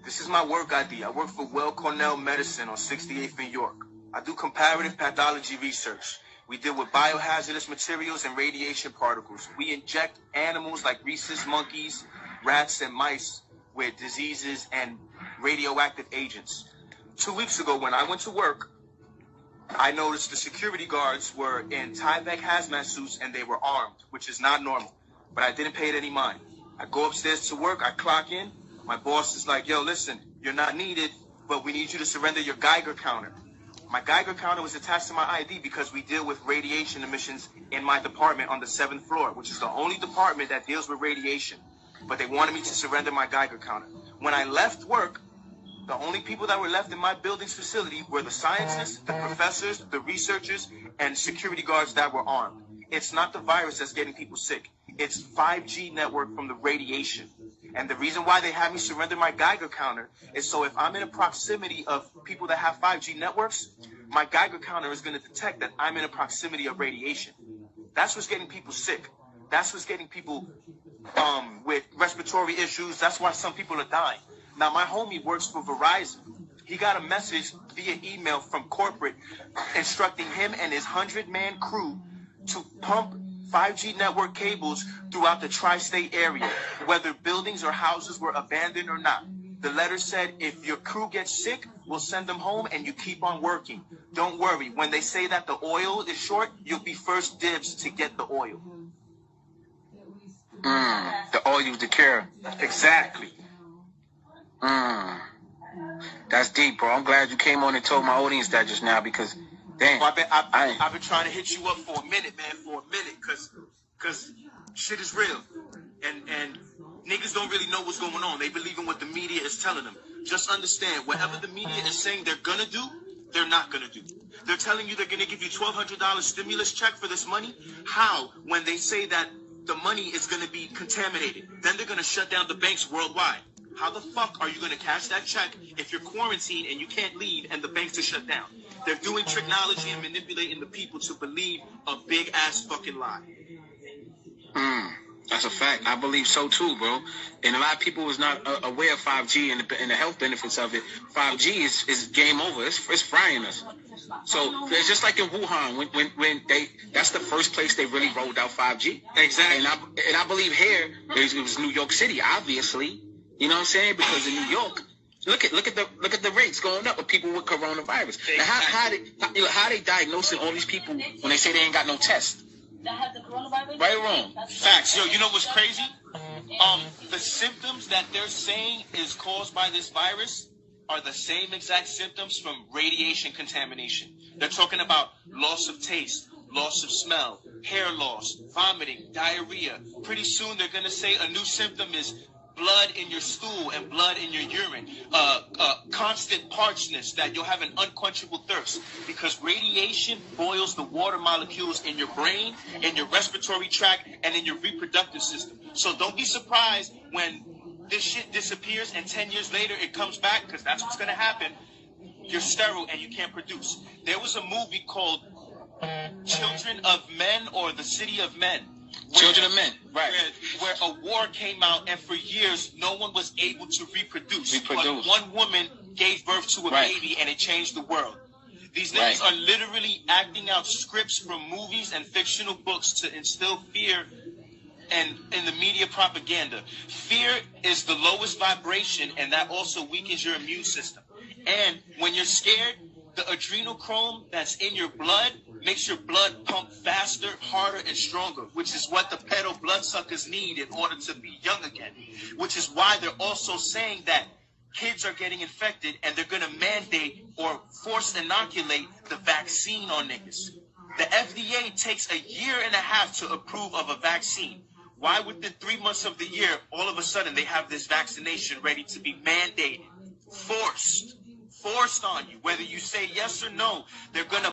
This is my work ID. I work for Well Cornell Medicine on 68th and York. I do comparative pathology research. We deal with biohazardous materials and radiation particles. We inject animals like rhesus monkeys, rats, and mice with diseases and radioactive agents. 2 weeks ago, when I went to work, I noticed the security guards were in Tyvek hazmat suits and they were armed, which is not normal. But I didn't pay it any mind. I go upstairs to work, I clock in. My boss is like, yo, listen, you're not needed, but we need you to surrender your Geiger counter. My Geiger counter was attached to my ID because we deal with radiation emissions in my department on the 7th floor, which is the only department that deals with radiation. But they wanted me to surrender my Geiger counter. When I left work, the only people that were left in my building's facility were the scientists, the professors, the researchers, and security guards that were armed. It's not the virus that's getting people sick. It's 5G network from the radiation. And the reason why they have me surrender my Geiger counter is so if I'm in a proximity of people that have 5G networks, my Geiger counter is going to detect that I'm in a proximity of radiation. That's what's getting people sick. That's what's getting people with respiratory issues. That's why some people are dying. Now, my homie works for Verizon. He got a message via email from corporate instructing him and his 100-man crew to pump 5G network cables throughout the tri-state area, whether buildings or houses were abandoned or not. The letter said, if your crew gets sick, we'll send them home and you keep on working. Don't worry. When they say that the oil is short, you'll be first dibs to get the oil. The oil to cure. Exactly. That's deep, bro. I'm glad you came on and told my audience that just now because, damn. I've been trying to hit you up for a minute, man, because shit is real. And niggas don't really know what's going on. They believe in what the media is telling them. Just understand, whatever the media is saying they're going to do, they're not going to do. They're telling you they're going to give you $1,200 stimulus check for this money. How? When they say that the money is going to be contaminated. Then they're going to shut down the banks worldwide. How the fuck are you going to cash that check if you're quarantined and you can't leave and the banks are shut down? They're doing technology and manipulating the people to believe a big-ass fucking lie. That's a fact. I believe so too, bro. And a lot of people is not aware of 5G and the health benefits of it. 5G is game over. It's frying us. So it's just like in Wuhan when that's the first place they really rolled out 5G. Exactly. And I believe here it was New York City, obviously. You know what I'm saying? Because in New York, look at the rates going up of people with coronavirus. Exactly. Now how they diagnosing all these people when they say they ain't got no test? That have the coronavirus? Right or wrong? Facts. Yo, you know what's crazy? The symptoms that they're saying is caused by this virus are the same exact symptoms from radiation contamination. They're talking about loss of taste, loss of smell, hair loss, vomiting, diarrhea. Pretty soon they're going to say a new symptom is blood in your stool and blood in your urine, constant parchness, that you'll have an unquenchable thirst because radiation boils the water molecules in your brain, in your respiratory tract, and in your reproductive system. So don't be surprised when this shit disappears and 10 years later it comes back, because that's what's going to happen. You're sterile and you can't produce. There was a movie called Children of Men or The City of Men. Children of Men, right. Where a war came out and for years no one was able to reproduce. But one woman gave birth to a baby and it changed the world. These niggas are literally acting out scripts from movies and fictional books to instill fear and in the media propaganda. Fear is the lowest vibration and that also weakens your immune system. And when you're scared, the adrenochrome that's in your blood makes your blood pump faster, harder, and stronger, which is what the pedo bloodsuckers need in order to be young again. Which is why they're also saying that kids are getting infected and they're going to mandate or force inoculate the vaccine on niggas. The FDA takes 1.5 years to approve of a vaccine. Why within 3 months of the year, all of a sudden they have this vaccination ready to be mandated, forced on you? Whether you say yes or no, they're going to